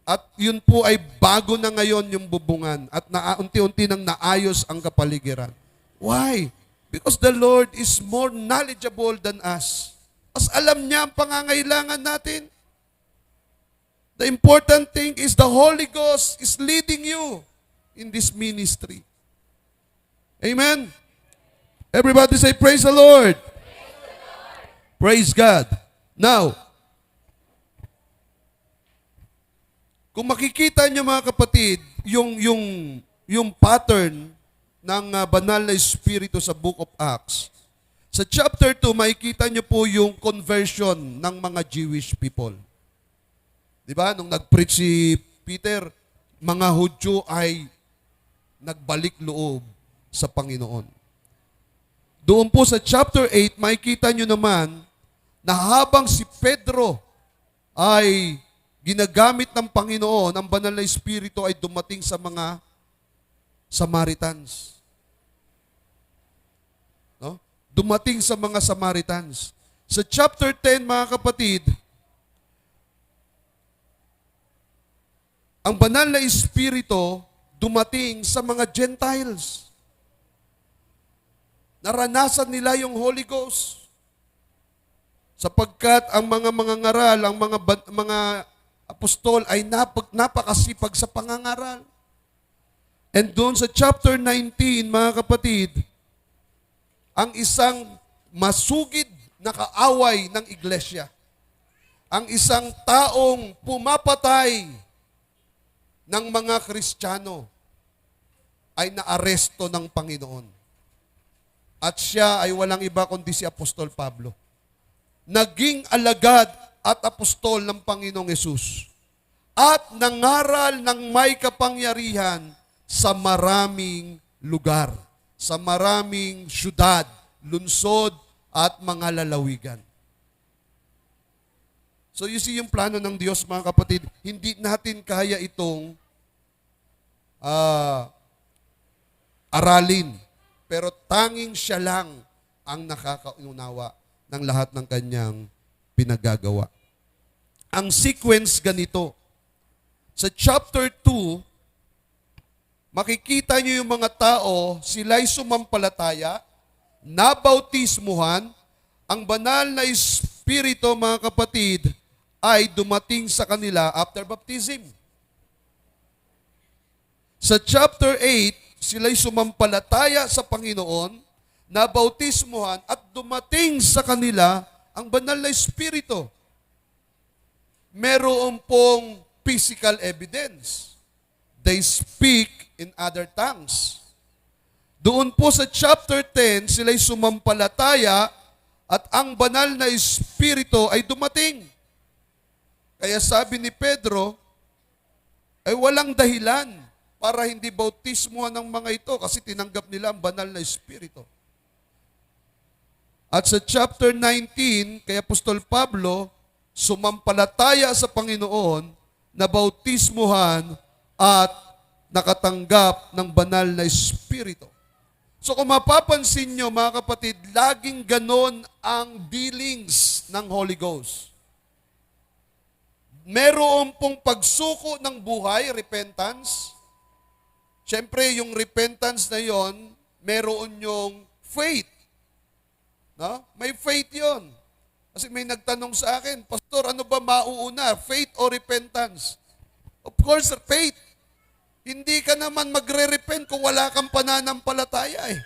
[SPEAKER 1] At yun po ay bago na ngayon yung bubungan at unti-unti nang naayos ang kapaligiran. Why? Because the Lord is more knowledgeable than us. As alam niya ang pangangailangan natin. The important thing is the Holy Ghost is leading you in this ministry. Amen? Everybody say, praise the Lord. Praise God. Now, kung makikita niyo mga kapatid, yung pattern ng banal na espiritu sa Book of Acts, sa chapter 2, makikita niyo po yung conversion ng mga Jewish people. Di ba? Nung nag-preach si Peter, mga Hudyo ay nagbalik loob sa Panginoon. Doon po sa chapter 8, makikita nyo naman na habang si Pedro ay ginagamit ng Panginoon, ang banal na espiritu ay dumating sa mga Samaritans. No? Dumating sa mga Samaritans. Sa chapter 10, mga kapatid, ang banal na espiritu dumating sa mga Gentiles. Naranasan nila yung Holy Ghost. Sapagkat ang mga mangangaral, ang mga apostol ay napakasipag sa pangangaral. And doon sa chapter 19, mga kapatid, ang isang masugid na kaaway ng iglesia, ang isang taong pumapatay ng mga Kristiyano ay naaresto ng Panginoon. At siya ay walang iba kundi si Apostol Pablo. Naging alagad at apostol ng Panginoong Yesus. At nangaral ng may kapangyarihan sa maraming lugar, sa maraming syudad, lungsod, at mga lalawigan. So you see yung plano ng Diyos, mga kapatid, hindi natin kaya itong aralin. Pero tanging siya lang ang nakakaunawa ng lahat ng kanyang pinagagawa. Ang sequence ganito. Sa chapter 2, makikita niyo yung mga tao, sila'y sumampalataya, nabautismuhan, ang banal na espiritu, mga kapatid, ay dumating sa kanila after baptism. Sa chapter 8, sila'y sumampalataya sa Panginoon, nabautismuhan, at dumating sa kanila ang banal na espiritu. Meron pong physical evidence. They speak in other tongues. Doon po sa chapter 10, sila'y sumampalataya at ang banal na espiritu ay dumating. Kaya sabi ni Pedro, ay walang dahilan para hindi bautismuhan ng mga ito kasi tinanggap nila ang banal na espiritu. At sa chapter 19, kay Apostol Pablo, sumampalataya sa Panginoon, nabautismuhan at nakatanggap ng banal na espiritu. So kung mapapansin nyo, mga kapatid, laging ganon ang dealings ng Holy Ghost. Meron pong pagsuko ng buhay, repentance. Siyempre, yung repentance na yon, meron yung faith. No? May faith yon. Kasi may nagtanong sa akin, Pastor, ano ba mauuna? Faith o repentance? Of course, faith. Hindi ka naman magre-repent kung wala kang pananampalataya eh.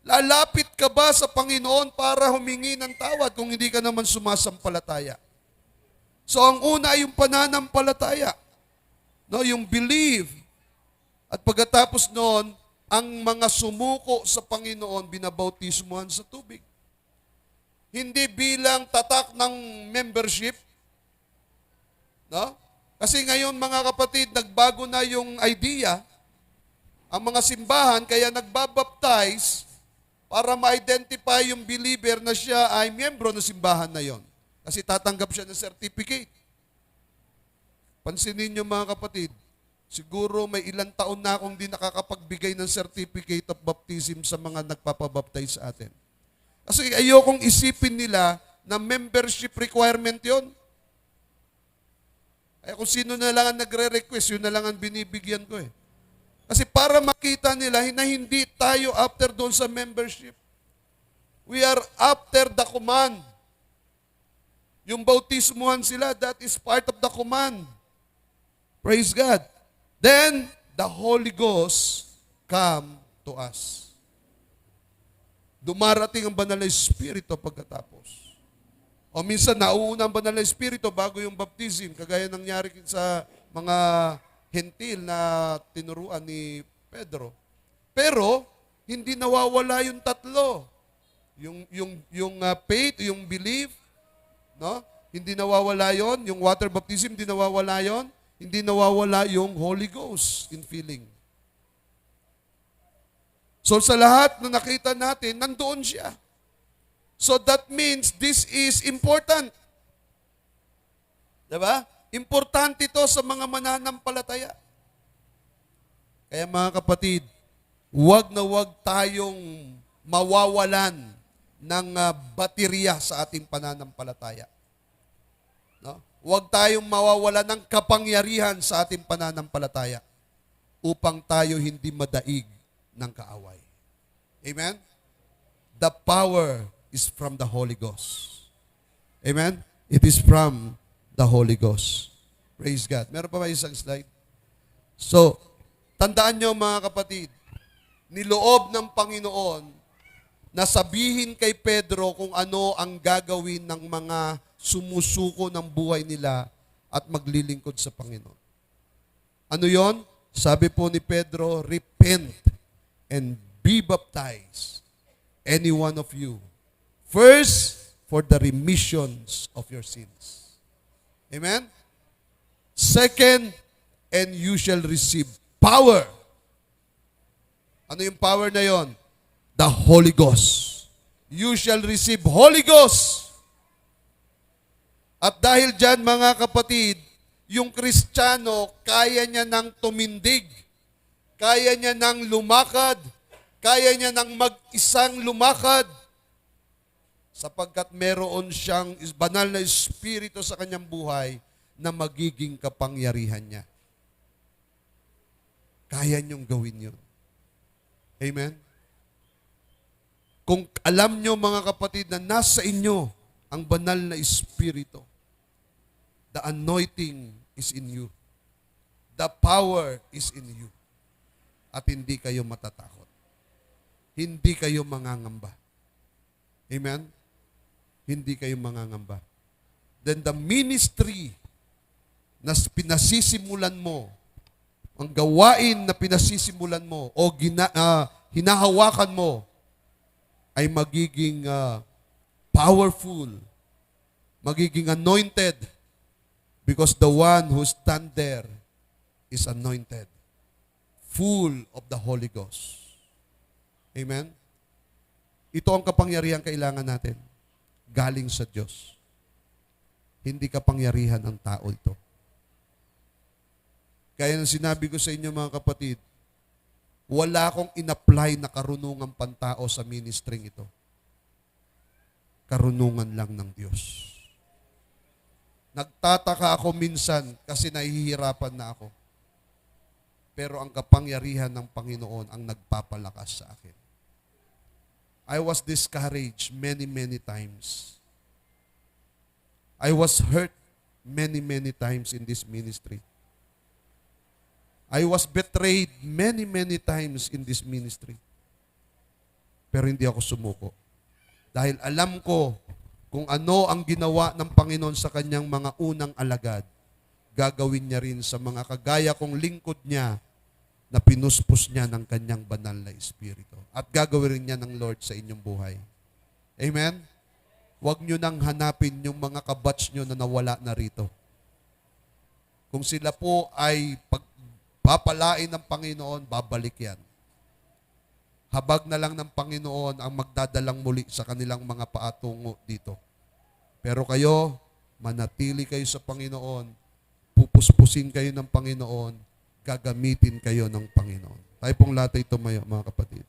[SPEAKER 1] Lalapit ka ba sa Panginoon para humingi ng tawad kung hindi ka naman sumasampalataya? So ang una ay yung pananampalataya. No, yung believe. At pagkatapos noon, ang mga sumuko sa Panginoon binabautismuhan sa tubig. Hindi bilang tatak ng membership. No? Kasi ngayon mga kapatid, nagbago na yung idea. Ang mga simbahan kaya nagbabaptize para ma-identify yung believer na siya ay miyembro ng simbahan na yon. Kasi tatanggap siya ng certificate. Pansinin niyo mga kapatid, siguro may ilang taon na akong di nakakapagbigay ng certificate of baptism sa mga nagpapabaptize sa atin. Kasi ayokong isipin nila na membership requirement yon. Ay kung sino na lang ang nagre-request, yun na lang ang binibigyan ko eh. Kasi para makita nila na hindi tayo after doon sa membership. We are after the command. Yung bautismuhan sila, that is part of the command. Praise God. Then, the Holy Ghost come to us. Dumarating ang banal na Espiritu pagkatapos. O minsan, nauuna ang banal na Espiritu bago yung baptism, kagaya nangyari sa mga hentil na tinuruan ni Pedro. Pero, hindi nawawala yung tatlo. Yung faith, yung belief, no? Hindi nawawala yon. Yung water baptism, hindi nawawala yon. Hindi nawawala yung Holy Ghost in feeling. So sa lahat na nakita natin, nandoon siya. So that means this is important. Diba? Importante ito sa mga mananampalataya. Kaya mga kapatid, huwag na huwag tayong mawawalan ng baterya sa ating pananampalataya. No? Huwag tayong mawawalan ng kapangyarihan sa ating pananampalataya upang tayo hindi madaig ng kaaway. Amen? The power is from the Holy Ghost. Amen? It is from the Holy Ghost. Praise God. Meron pa ba isang slide? So, tandaan nyo mga kapatid, niloob ng Panginoon na sabihin kay Pedro kung ano ang gagawin ng mga sumusuko ng buhay nila at maglilingkod sa Panginoon. Ano yon? Sabi po ni Pedro, repent and be baptized, any one of you. First, for the remissions of your sins. Amen? Second, and you shall receive power. Ano yung power na yon? The Holy Ghost. You shall receive Holy Ghost. At dahil dyan, mga kapatid, yung Kristiyano, kaya niya nang tumindig, kaya niya nang lumakad, kaya niya nang mag-isang lumakad, sapagkat meron siyang banal na Espiritu sa kanyang buhay na magiging kapangyarihan niya. Kaya niyong gawin yun. Amen? Kung alam nyo mga kapatid na nasa inyo ang banal na Espiritu, the anointing is in you. The power is in you. At hindi kayo matatakot. Hindi kayo mangangamba. Amen? Hindi kayo mangangamba. Then the ministry na pinasisimulan mo, ang gawain na pinasisimulan mo o hinahawakan mo ay magiging powerful, magiging anointed because the one who stand there is anointed, full of the Holy Ghost. Amen? Ito ang kapangyarihan kailangan natin. Galing sa Diyos. Hindi kapangyarihan ng tao ito. Kaya nang sinabi ko sa inyo mga kapatid, wala akong in-apply na karunungan pantao sa ministering ito. Karunungan lang ng Diyos. Nagtataka ako minsan kasi nahihirapan na ako. Pero ang kapangyarihan ng Panginoon ang nagpapalakas sa akin. I was discouraged many times. I was hurt many times in this ministry. I was betrayed many, many times in this ministry. Pero hindi ako sumuko. Dahil alam ko kung ano ang ginawa ng Panginoon sa kanyang mga unang alagad, gagawin niya rin sa mga kagaya kong lingkod niya na pinuspos niya ng kanyang banal na espiritu. At gagawin rin niya ng Lord sa inyong buhay. Amen? Huwag nyo nang hanapin yung mga kabatch nyo na nawala na rito. Kung sila po ay pagpapalain ng Panginoon, babalik yan. Habag na lang ng Panginoon ang magdadalang muli sa kanilang mga paatungo dito. Pero kayo, manatili kayo sa Panginoon, pupuspusin kayo ng Panginoon, gagamitin kayo ng Panginoon. Tayo pong lahat ay tumayo, mga kapatid.